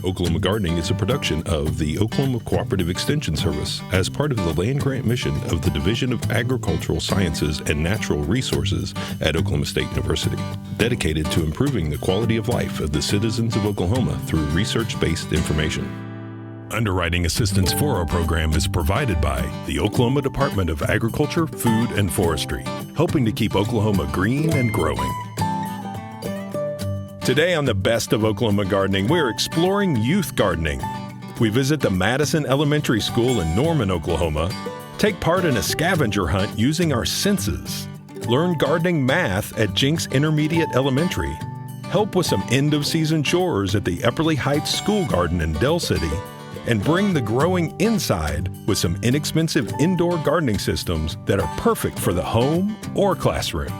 Oklahoma Gardening is a production of the Oklahoma Cooperative Extension Service as part of the land grant mission of the Division of Agricultural Sciences and Natural Resources at Oklahoma State University, dedicated to improving the quality of life of the citizens of Oklahoma through research-based information. Underwriting assistance for our program is provided by the Oklahoma Department of Agriculture, Food, and Forestry, helping to keep Oklahoma green and growing. Today on the Best of Oklahoma Gardening, we're exploring youth gardening. We visit the Madison Elementary School in Norman, Oklahoma, take part in a scavenger hunt using our senses, learn gardening math at Jenks Intermediate Elementary, help with some end-of-season chores at the Epperly Heights School Garden in Del City, and bring the growing inside with some inexpensive indoor gardening systems that are perfect for the home or classroom.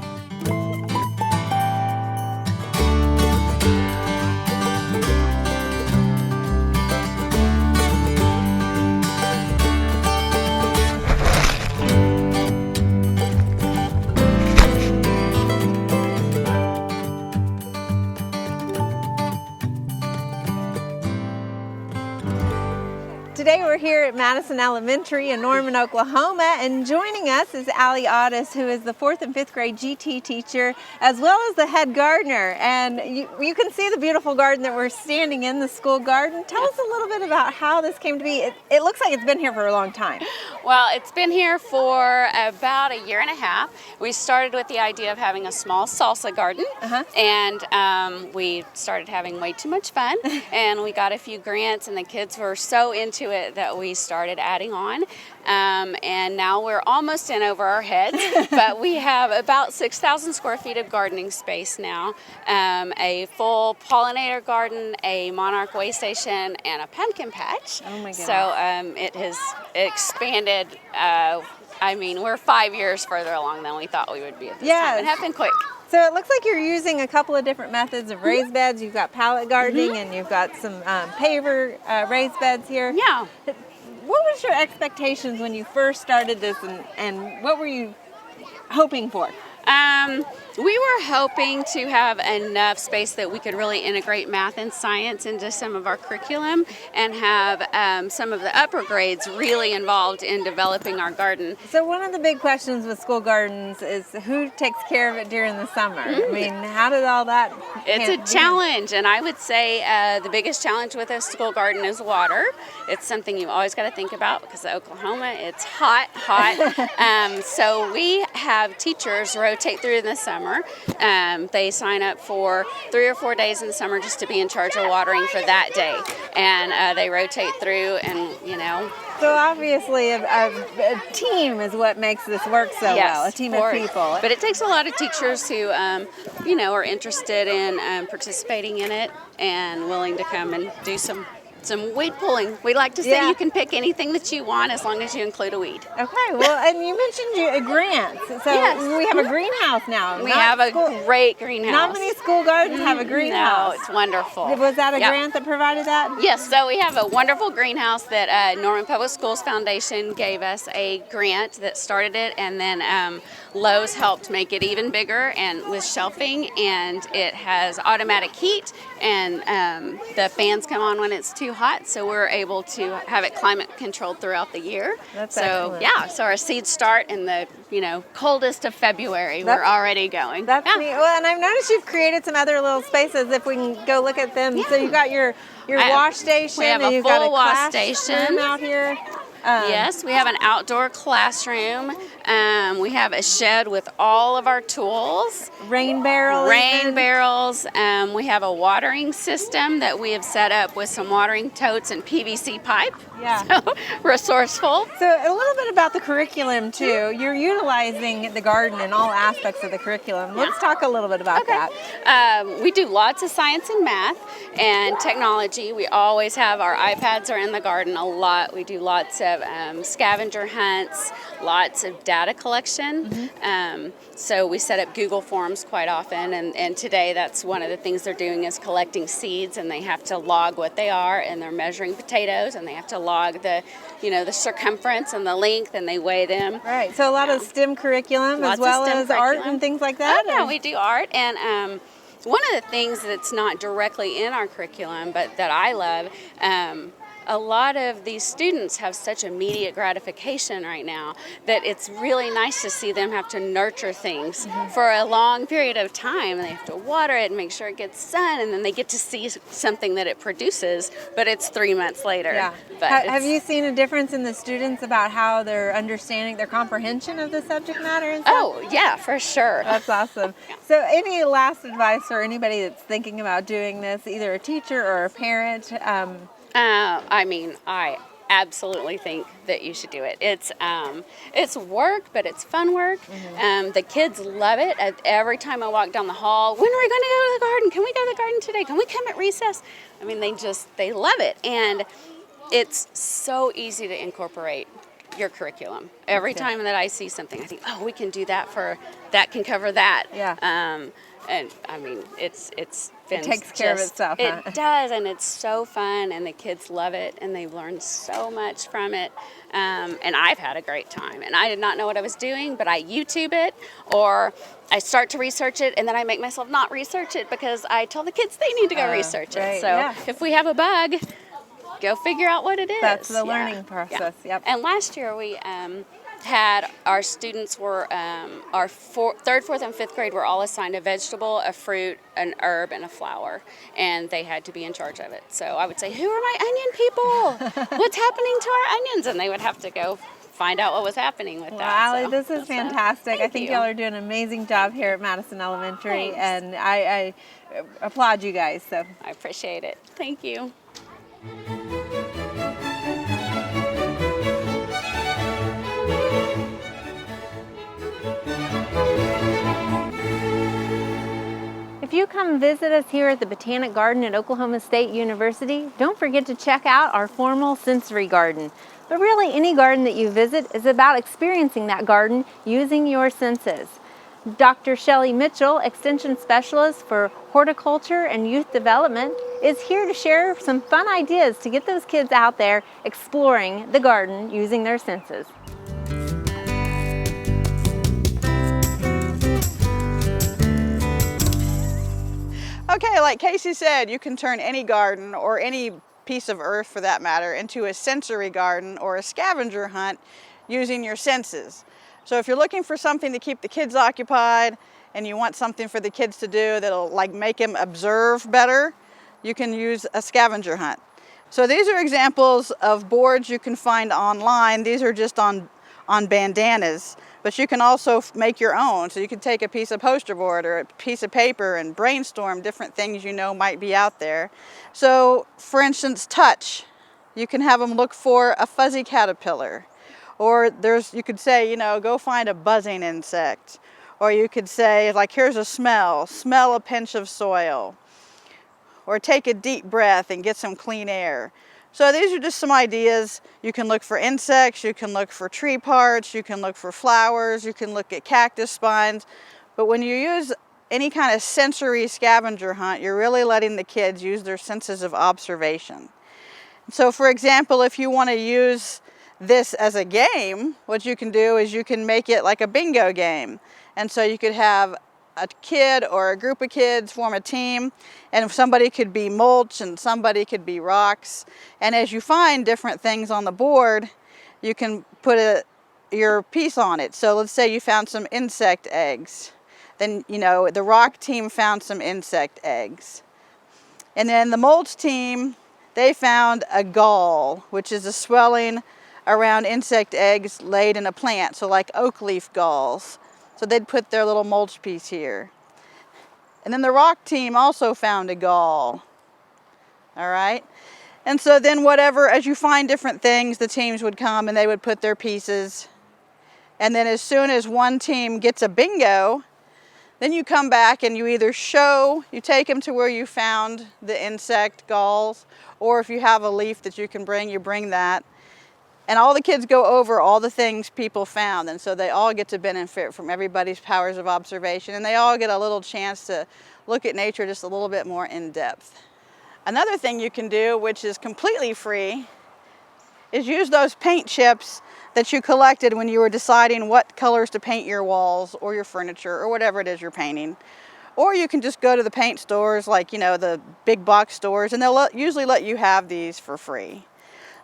Today we're here at Madison Elementary in Norman, Oklahoma, and joining us is Allie Otis, who is the 4th and 5th grade GT teacher, as well as the head gardener. And you can see the beautiful garden that we're standing in, the school garden. Tell us a little bit about how this came to be. It looks like it's been here for a long time. Well, it's been here for about a year and a half. We started with the idea of having a small salsa garden, and we started having way too much fun, and we got a few grants, and the kids were so into it that we started adding on, and now we're almost in over our heads, but we have about 6,000 square feet of gardening space now, a full pollinator garden, a monarch way station, and a pumpkin patch. Oh my goodness. So it has expanded. We're 5 years further along than we thought we would be at this time. It happened quick. So it looks like you're using a couple of different methods of raised beds. You've got pallet gardening, and you've got some paver raised beds here. Yeah. What was your expectations when you first started this, and what were you hoping for? We were hoping to have enough space that we could really integrate math and science into some of our curriculum and have some of the upper grades really involved in developing our garden. So one of the big questions with school gardens is who takes care of it during the summer? I mean, how did all that It's a challenge, and I would say the biggest challenge with a school garden is water. It's something you always got to think about because of Oklahoma, it's hot. So we have teachers rotate through in the summer. They sign up for 3 or 4 days in the summer just to be in charge of watering for that day, and they rotate through, and So obviously a team is what makes this work so well, a team of people. But it takes a lot of teachers who are interested in participating in it and willing to come and do some weed pulling. We like to say you can pick anything that you want as long as you include a weed. Okay, well, and you mentioned grants. So we have a greenhouse now. We have a great greenhouse. Not many school gardens have a greenhouse. No, it's wonderful. Was that a grant that provided that? Yes, so we have a wonderful greenhouse that Norman Public Schools Foundation gave us a grant that started it, and then Lowe's helped make it even bigger and with shelving, and it has automatic heat, and the fans come on when it's too hot, so we're able to have it climate controlled throughout the year. That's so excellent. so our seeds start in the coldest of February. We're already going. That's neat. Well, and I've noticed you've created some other little spaces. If we can go look at them. So you've got your wash station. We have and a you've got full a wash classroom station out here. Yes, we have an outdoor classroom. We have a shed with all of our tools. Rain barrels. We have a watering system that we have set up with some watering totes and PVC pipe. Yeah. So resourceful. So a little bit about the curriculum too. You're utilizing the garden in all aspects of the curriculum. Let's talk a little bit about that. We do lots of science and math and technology. We always have our iPads are in the garden a lot. We do lots of scavenger hunts, lots of data collection. So we set up Google Forms quite often, and today that's one of the things they're doing is collecting seeds, and they have to log what they are, and they're measuring potatoes, and they have to log the circumference and the length, and they weigh them. Right. So a lot of STEM curriculum as well as art and things like that. Oh, yeah, we do art, and one of the things that's not directly in our curriculum, but that I love, a lot of these students have such immediate gratification right now that it's really nice to see them have to nurture things for a long period of time. And they have to water it and make sure it gets sun, and then they get to see something that it produces, but it's 3 months later. Yeah. But Have you seen a difference in the students about how they're understanding, their comprehension of the subject matter and stuff? Oh, yeah, for sure. That's awesome. So any last advice for anybody that's thinking about doing this, either a teacher or a parent? I mean, I absolutely think that you should do it. It's work, but it's fun work. The kids love it. Every time I walk down the hall, when are we going to go to the garden? Can we go to the garden today? Can we come at recess? I mean, they love it. And it's so easy to incorporate your curriculum. Every time that I see something, I think, oh, we can do that that can cover that. Yeah. And I mean, it's been It takes care of itself, huh? It does, and it's so fun, and the kids love it, and they've learned so much from it. And I've had a great time, and I did not know what I was doing, but I YouTube it, or I start to research it, and then I make myself not research it because I tell the kids they need to go research right, it. So yeah. if we have a bug, go figure out what it is. That's the learning process. Yep. And last year we had our students were our third, fourth, and fifth grade were all assigned a vegetable, a fruit, an herb, and a flower, and they had to be in charge of it. So I would say, "Who are my onion people? What's happening to our onions?" And they would have to go find out what was happening with that. Allie, So this is fantastic. I think you. y'all are doing an amazing job here at Madison Elementary, Thanks. and I applaud you guys. So I appreciate it. Thank you. if you come visit us here at the Botanic Garden at Oklahoma State University, don't forget to check out our formal sensory garden. But really, any garden that you visit is about experiencing that garden using your senses. Dr. Shelley Mitchell, Extension Specialist for Horticulture and Youth Development, is here to share some fun ideas to get those kids out there exploring the garden using their senses. Okay, like Casey said, you can turn any garden, or any piece of earth for that matter, into a sensory garden or a scavenger hunt using your senses. So if you're looking for something to keep the kids occupied and you want something for the kids to do that'll like make them observe better, you can use a scavenger hunt. So these are examples of boards you can find online. These are just on bandanas, but you can also make your own. So you can take a piece of poster board or a piece of paper and brainstorm different things you know might be out there. So for instance, touch. You can have them look for a fuzzy caterpillar. Or you could say, go find a buzzing insect. Or you could say, like, here's a smell a pinch of soil. Or take a deep breath and get some clean air. So these are just some ideas. You can look for insects, you can look for tree parts, you can look for flowers, you can look at cactus spines. But when you use any kind of sensory scavenger hunt, you're really letting the kids use their senses of observation. So for example, if you want to use this as a game, what you can do is you can make it like a bingo game. And so you could have a kid or a group of kids form a team, and somebody could be mulch and somebody could be rocks. And as you find different things on the board, you can put your piece on it. So let's say you found some insect eggs. Then, the rock team found some insect eggs. And then the mulch team, they found a gall, which is a swelling around insect eggs laid in a plant, so like oak leaf galls. So they'd put their little mulch piece here. And then the rock team also found a gall. All right? And so then as you find different things, the teams would come and they would put their pieces. And then as soon as one team gets a bingo, then you come back and you either you take them to where you found the insect galls, or if you have a leaf that you can bring, you bring that. And all the kids go over all the things people found, and so they all get to benefit from everybody's powers of observation, and they all get a little chance to look at nature just a little bit more in depth. Another thing you can do, which is completely free, is use those paint chips that you collected when you were deciding what colors to paint your walls or your furniture or whatever it is you're painting. Or you can just go to the paint stores, like, you know, the big box stores, and they'll usually let you have these for free.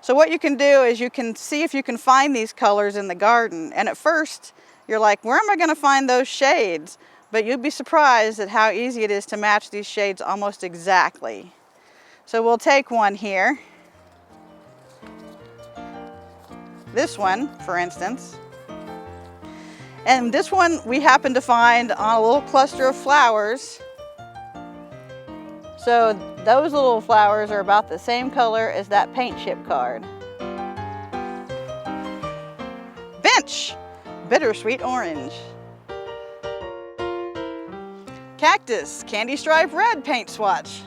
So what you can do is you can see if you can find these colors in the garden. And at first, you're like, where am I going to find those shades? But you'll be surprised at how easy it is to match these shades almost exactly. So we'll take one here. This one, for instance. And this one we happen to find on a little cluster of flowers. So those little flowers are about the same color as that paint chip card. Bench, bittersweet orange. Cactus, candy stripe red paint swatch.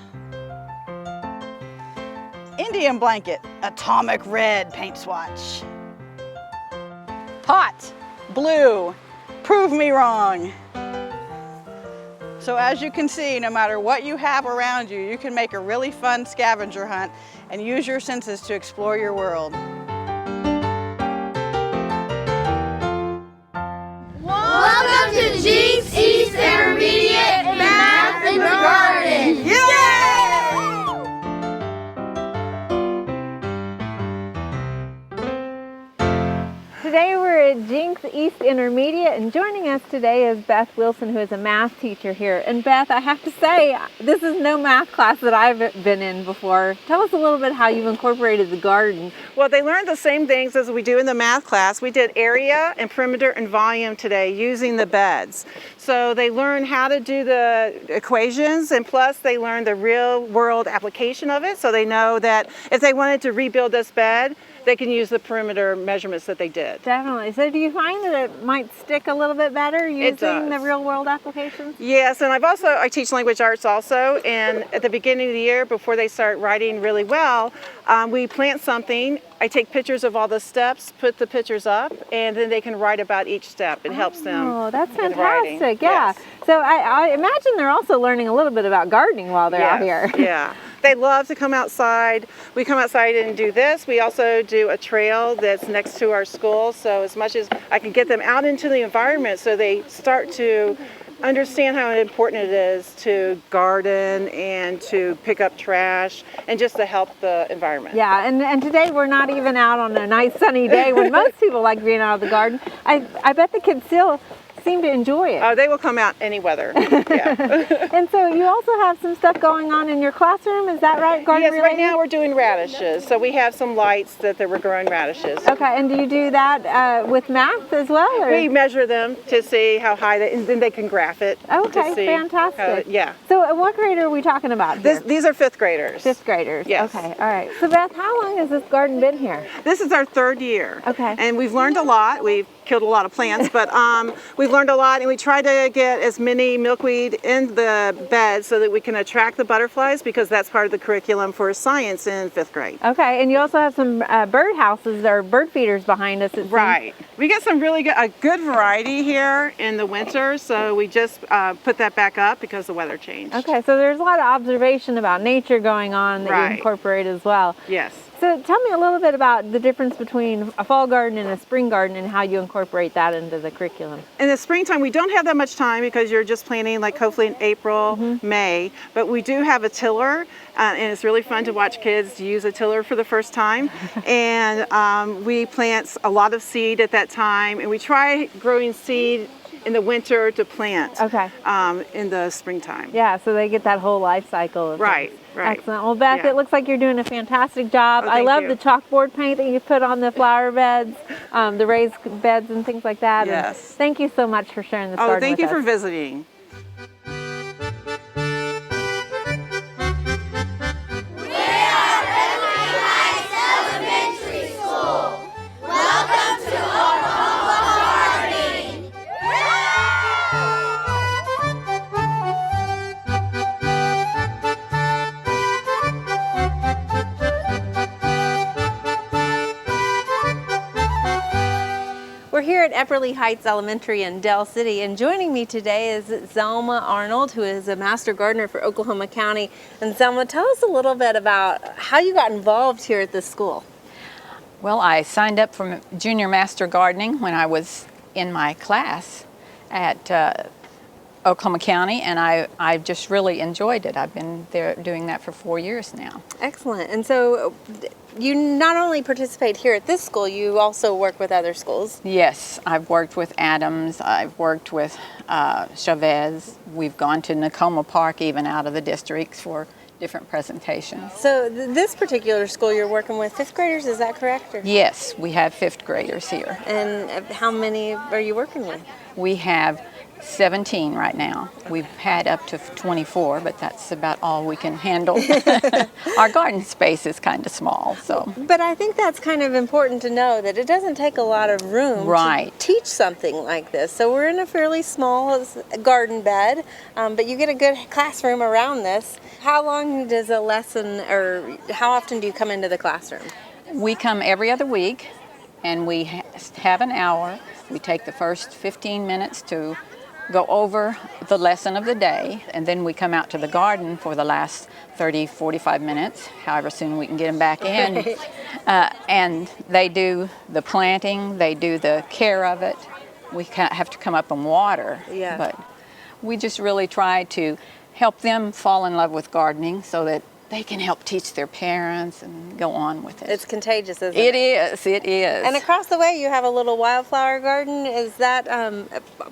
Indian blanket, atomic red paint swatch. Pot, blue, prove me wrong. So as you can see, no matter what you have around you, you can make a really fun scavenger hunt and use your senses to explore your world. Welcome to Jenks Intermediate Math and Garden! Yay! Today we're at Jenks East Intermediate, and joining us today is Beth Wilson, who is a math teacher here. And Beth, I have to say, this is no math class that I've been in before. Tell us a little bit how you've incorporated the garden. Well, they learned the same things as we do in the math class. We did area and perimeter and volume today using the beds. So they learned how to do the equations, and plus they learned the real world application of it. So they know that if they wanted to rebuild this bed, they can use the perimeter measurements that they did. Definitely. So do you find that it might stick a little bit better using the real world applications? Yes, and I teach language arts also, and at the beginning of the year, before they start writing really well, we plant something. I take pictures of all the steps, put the pictures up, and then they can write about each step. It helps them. Oh, that's with writing. fantastic. Yeah. Yes. So I imagine they're also learning a little bit about gardening while they're out here. Yeah. They love to come outside. We come outside and do this. We also do a trail that's next to our school. So as much as I can get them out into the environment so they start to understand how important it is to garden and to pick up trash and just to help the environment. Yeah, and today we're not even out on a nice sunny day when most people like being out of the garden. I bet the kids still seem to enjoy it. Oh, they will come out any weather. Yeah. And so you also have some stuff going on in your classroom, is that right? Garden yes, related? right now we're doing radishes. So we have some lights that we're growing radishes. Okay, and do you do that with math as well? Or? We measure them to see how high, and then they can graph it. Okay, to see fantastic. Yeah. So what grade are we talking about here? These are fifth graders. Fifth graders. Yes. Okay, all right. So Beth, how long has this garden been here? This is our third year. Okay. And we've learned a lot. We've killed a lot of plants, but we've learned a lot, and we try to get as many milkweed in the beds so that we can attract the butterflies, because that's part of the curriculum for science in fifth grade. Okay, and you also have some bird houses or bird feeders behind us. Right. We get some really good variety here in the winter, so we just put that back up because the weather changed. Okay, so there's a lot of observation about nature going on that you incorporate as well. Yes. So tell me a little bit about the difference between a fall garden and a spring garden and how you incorporate that into the curriculum. In the springtime, we don't have that much time because you're just planting like hopefully in April, May, but we do have a tiller, and it's really fun to watch kids use a tiller for the first time. And we plant a lot of seed at that time, and we try growing seed in the winter to plant in the springtime. Yeah, so they get that whole life cycle of Right. Excellent. Well, Beth, it looks like you're doing a fantastic job. Oh, I love you. the chalkboard paint that you put on the flower beds, the raised beds and things like that. Yes. And thank you so much for sharing this garden with us. Oh, thank you for visiting. We are Epperly Heights Elementary School. Welcome to Oklahoma Gardening. We're here at Epperly Heights Elementary in Del City, and joining me today is Zelma Arnold, who is a master gardener for Oklahoma County. And Zelma, tell us a little bit about how you got involved here at this school. Well, I signed up for junior master gardening when I was in my class at Oklahoma County, and I've just really enjoyed it. I've been there doing that for 4 years now. Excellent. And so you not only participate here at this school, you also work with other schools. Yes, I've worked with Adams, I've worked with Chavez. We've gone to Nakoma Park, even out of the districts, for different presentations. So this particular school you're working with 5th graders, is that correct? Or? Yes, we have 5th graders here. And how many are you working with? We have 17 right now. We've had up to 24, but that's about all we can handle. Our garden space is kind of small, so. But I think that's kind of important to know, that it doesn't take a lot of room Right. to teach something like this. So we're in a fairly small garden bed, but you get a good classroom around this. How long does a lesson, or how often do you come into the classroom? We come every other week, and we have an hour. We take the first 15 minutes to go over the lesson of the day, and then we come out to the garden for the last 30, 45 minutes, however soon we can get them back in. Right. And they do the planting, they do the care of it. We have to come up and water, Yeah. but we just really try to help them fall in love with gardening so that they can help teach their parents and go on with it. It's contagious, isn't it? It is. And across the way you have a little wildflower garden. Is that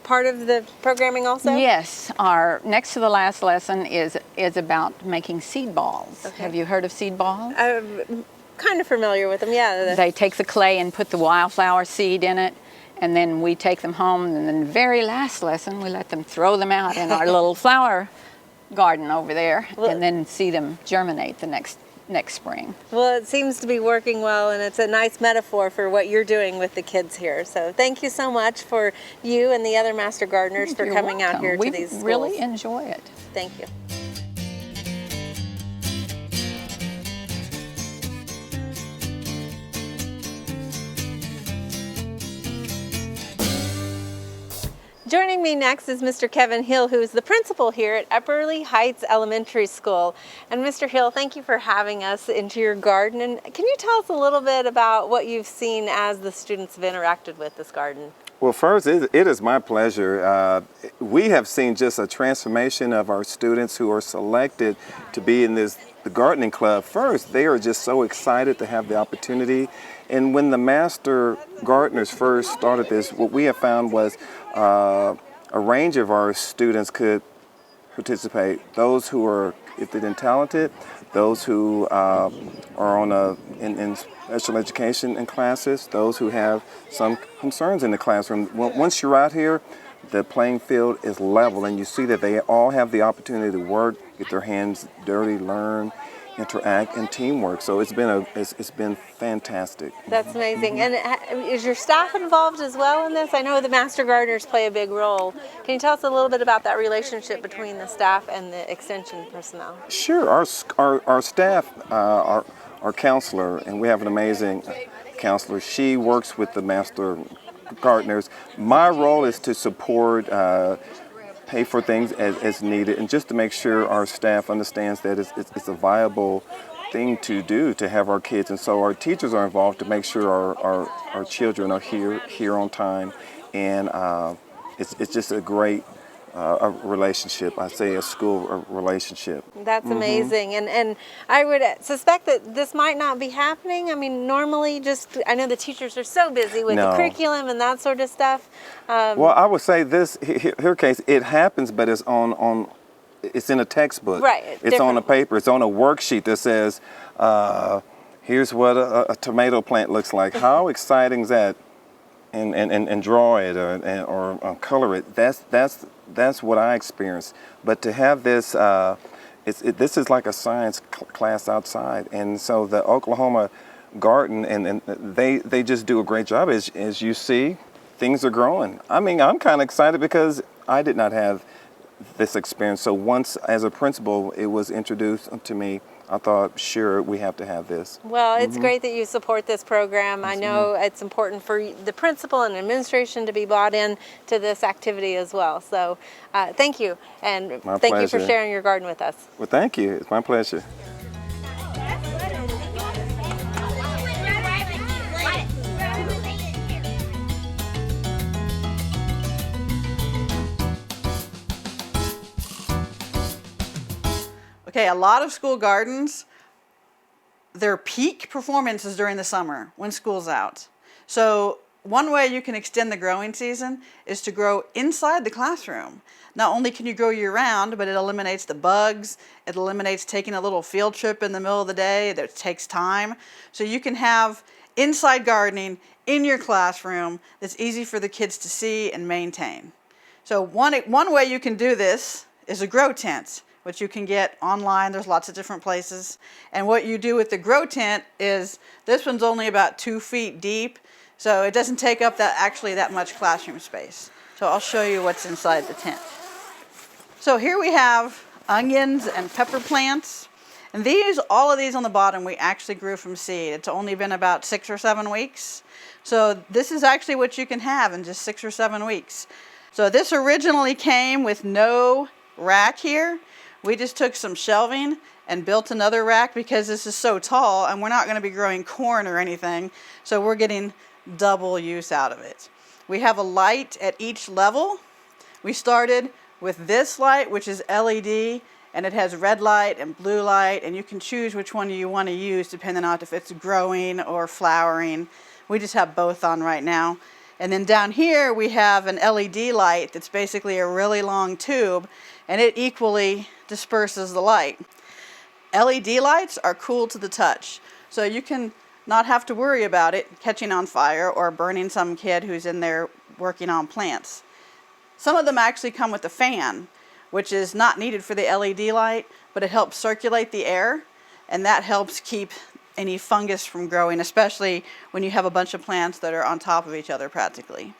part of the programming also? Yes, our next to the last lesson is about making seed balls. Okay. Have you heard of seed balls? I'm kind of familiar with them, yeah. They take the clay and put the wildflower seed in it, and then we take them home, and then the very last lesson we let them throw them out in our little flower garden over there, Well, and then see them germinate the next spring. Well, it seems to be working well, and it's a nice metaphor for what you're doing with the kids here. So thank you so much for you and the other Master Gardeners for You're coming out welcome. here We to these schools. really enjoy it. Thank you. Joining me next is Mr. Kevin Hill, who is the principal here at Epperly Heights Elementary School. And Mr. Hill, thank you for having us into your garden. And can you tell us a little bit about what you've seen as the students have interacted with this garden? Well, first, it is my pleasure. We have seen just a transformation of our students who are selected to be in the gardening club. First, they are just so excited to have the opportunity. And when the Master Gardeners first started this, what we have found was a range of our students could participate. Those who are gifted and talented, those who are in special education in classes, those who have some concerns in the classroom. Once you're out here, the playing field is level, and you see that they all have the opportunity to work, get their hands dirty, learn, interact, and teamwork. So it's been fantastic. That's amazing. And is your staff involved as well in this? I know the Master Gardeners play a big role. Can you tell us a little bit about that relationship between the staff and the extension personnel? Sure. Our staff, our counselor, and we have an amazing counselor. She works with the Master Gardeners. My role is to support, pay for things as needed, and just to make sure our staff understands that it's a viable thing to do to have our kids. And so our teachers are involved to make sure our children are here on time, and it's just a great a relationship. I say a school relationship. That's amazing. And I would suspect that this might not be happening. I mean, normally I know the teachers are so busy with the curriculum and that sort of stuff. Well, I would say this, here case, it happens, but it's it's in a textbook. Right. It's on a paper. It's on a worksheet that says, here's what a tomato plant looks like. How exciting is that? And draw it or color it. That's what I experienced. But to have this, this is like a science class outside, and so the Oklahoma Garden and they just do a great job. As you see, things are growing. I mean, I'm kind of excited because I did not have this experience. So once, as a principal, it was introduced to me, I thought, sure, we have to have this. Well, it's great that you support this program. I know it's important for the principal and administration to be bought in to this activity as well. So thank you, and thank you for sharing your garden with us. Well, thank you. It's my pleasure. Okay, a lot of school gardens, their peak performance is during the summer when school's out. So one way you can extend the growing season is to grow inside the classroom. Not only can you grow year-round, but it eliminates the bugs, it eliminates taking a little field trip in the middle of the day that takes time. So you can have inside gardening in your classroom that's easy for the kids to see and maintain. So one way you can do this is a grow tent, which you can get online. There's lots of different places. And what you do with the grow tent is, this one's only about 2 feet deep, so it doesn't take up that much classroom space. So I'll show you what's inside the tent. So here we have onions and pepper plants. And all of these on the bottom, we actually grew from seed. It's only been about 6 or 7 weeks. So this is actually what you can have in just 6 or 7 weeks. So this originally came with no rack here. We just took some shelving and built another rack because this is so tall and we're not going to be growing corn or anything. So we're getting double use out of it. We have a light at each level. We started with this light, which is LED, and it has red light and blue light, and you can choose which one you want to use depending on if it's growing or flowering. We just have both on right now. And then down here we have an LED light that's basically a really long tube, and it equally disperses the light. LED lights are cool to the touch, so you can not have to worry about it catching on fire or burning some kid who's in there working on plants. Some of them actually come with a fan, which is not needed for the LED light, but it helps circulate the air, and that helps keep any fungus from growing, especially when you have a bunch of plants that are on top of each other practically.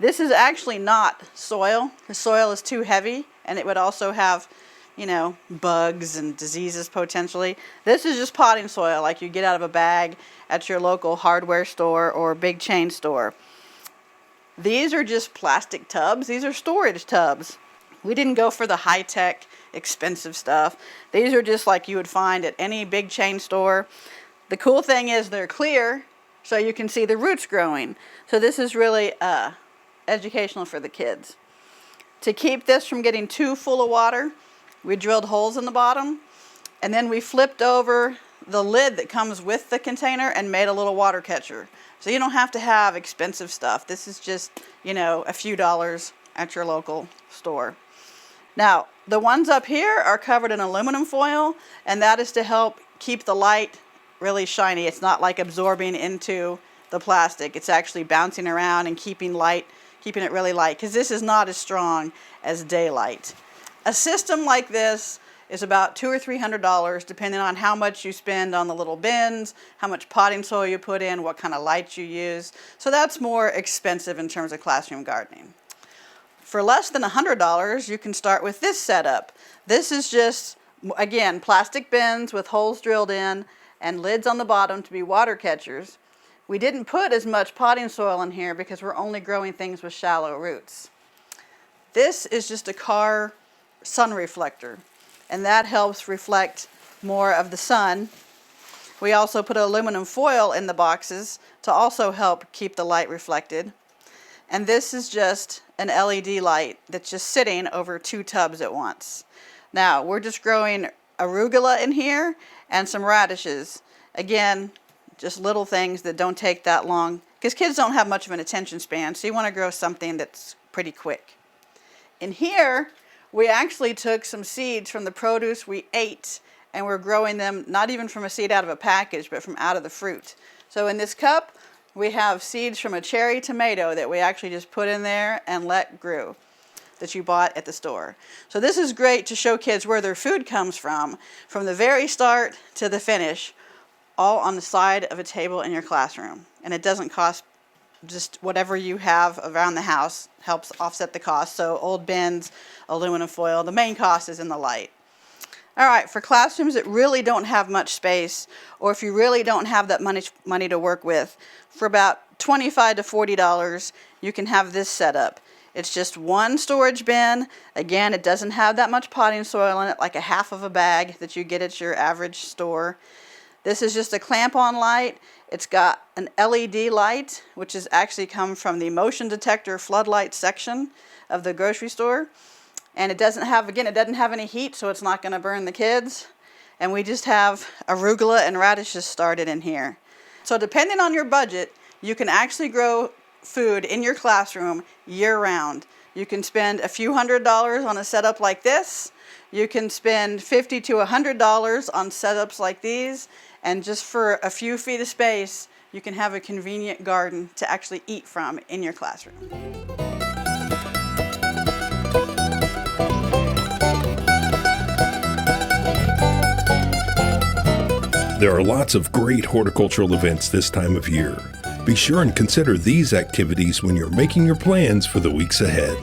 This is actually not soil. The soil is too heavy, and it would also have, bugs and diseases potentially. This is just potting soil like you get out of a bag at your local hardware store or big chain store. These are just plastic tubs. These are storage tubs. We didn't go for the high-tech, expensive stuff. These are just like you would find at any big chain store. The cool thing is they're clear, so you can see the roots growing. So this is really educational for the kids. To keep this from getting too full of water, we drilled holes in the bottom, and then we flipped over the lid that comes with the container and made a little water catcher. So you don't have to have expensive stuff. This is just, a few dollars at your local store. Now, the ones up here are covered in aluminum foil, and that is to help keep the light really shiny. It's not like absorbing into the plastic. It's actually bouncing around and keeping it really light, because this is not as strong as daylight. A system like this is about $200 or $300, depending on how much you spend on the little bins, how much potting soil you put in, what kind of light you use. So that's more expensive in terms of classroom gardening. For less than $100, you can start with this setup. This is just, again, plastic bins with holes drilled in and lids on the bottom to be water catchers. We didn't put as much potting soil in here because we're only growing things with shallow roots. This is just a car sun reflector, and that helps reflect more of the sun. We also put aluminum foil in the boxes to also help keep the light reflected. And this is just an LED light that's just sitting over 2 tubs at once. Now, we're just growing arugula in here and some radishes. Again, just little things that don't take that long, because kids don't have much of an attention span, so you want to grow something that's pretty quick. In here, we actually took some seeds from the produce we ate, and we're growing them not even from a seed out of a package, but from out of the fruit. So in this cup, we have seeds from a cherry tomato that we actually just put in there and let grow, that you bought at the store. So this is great to show kids where their food comes from the very start to the finish, all on the side of a table in your classroom. And it doesn't cost, just whatever you have around the house helps offset the cost. So old bins, aluminum foil, the main cost is in the light. All right, for classrooms that really don't have much space, or if you really don't have that money to work with, for about $25 to $40, you can have this setup. It's just one storage bin. Again, it doesn't have that much potting soil in it, like a half of a bag that you get at your average store. This is just a clamp-on light. It's got an LED light, which has actually come from the motion detector floodlight section of the grocery store. And it doesn't have any heat, so it's not going to burn the kids. And we just have arugula and radishes started in here. So depending on your budget, you can actually grow food in your classroom year-round. You can spend a few $100s on a setup like this. You can spend $50 to $100 on setups like these. And just for a few feet of space, you can have a convenient garden to actually eat from in your classroom. There are lots of great horticultural events this time of year. Be sure and consider these activities when you're making your plans for the weeks ahead.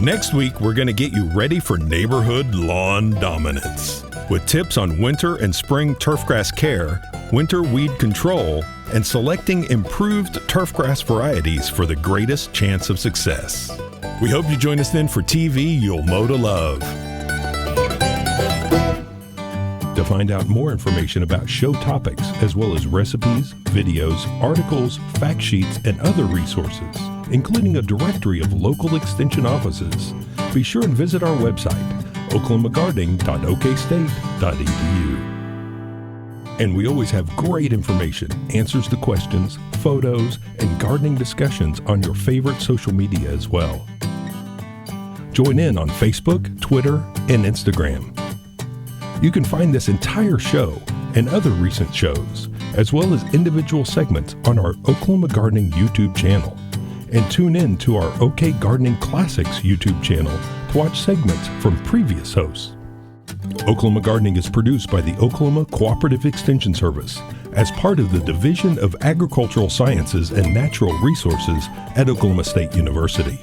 Next week, we're going to get you ready for neighborhood lawn dominance with tips on winter and spring turfgrass care, winter weed control, and selecting improved turfgrass varieties for the greatest chance of success. We hope you join us then for TV you'll mow to love. To find out more information about show topics, as well as recipes, videos, articles, fact sheets, and other resources, including a directory of local extension offices, be sure and visit our website, oklahomagardening.okstate.edu. And we always have great information, answers to questions, photos, and gardening discussions on your favorite social media as well. Join in on Facebook, Twitter, and Instagram. You can find this entire show and other recent shows, as well as individual segments on our Oklahoma Gardening YouTube channel. And tune in to our OK Gardening Classics YouTube channel to watch segments from previous hosts. Oklahoma Gardening is produced by the Oklahoma Cooperative Extension Service as part of the Division of Agricultural Sciences and Natural Resources at Oklahoma State University.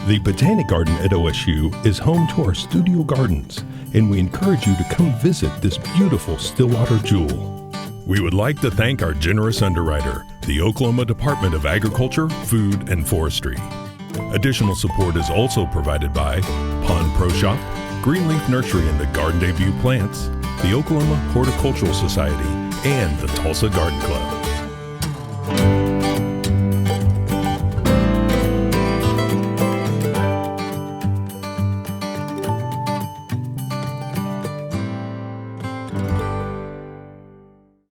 The Botanic Garden at OSU is home to our studio gardens, and we encourage you to come visit this beautiful Stillwater jewel. We would like to thank our generous underwriter, the Oklahoma Department of Agriculture, Food, and Forestry. Additional support is also provided by Pond Pro Shop, Greenleaf Nursery and the Garden Debut Plants, the Oklahoma Horticultural Society, and the Tulsa Garden Club.